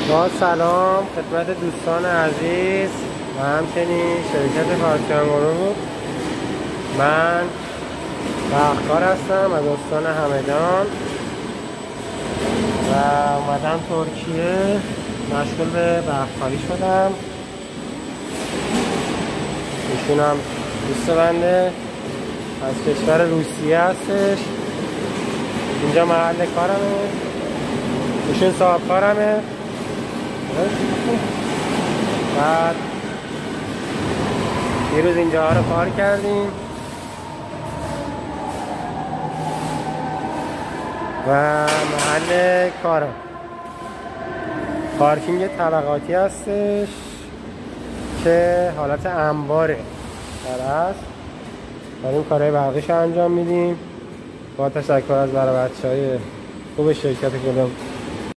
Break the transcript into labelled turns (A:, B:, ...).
A: با سلام خدمت دوستان عزیز و همچنین شرکت پارکینگ. من بختکار هستم از استان همدان و اومدم ترکیه، مشغول به بختکاری شدم. ایشونم دوست بنده از کشور روسیه هستش. اینجا محل کارمه، ایشون صاحب کارمه. بعد یه روز اینجا رو کار کردیم و محل کارم پارکینگ طبقاتی هستش که حالت انباره است. داریم کارهای برقیش انجام میدیم. با تشکر از برای بچه‌های خوب شرکت گلم.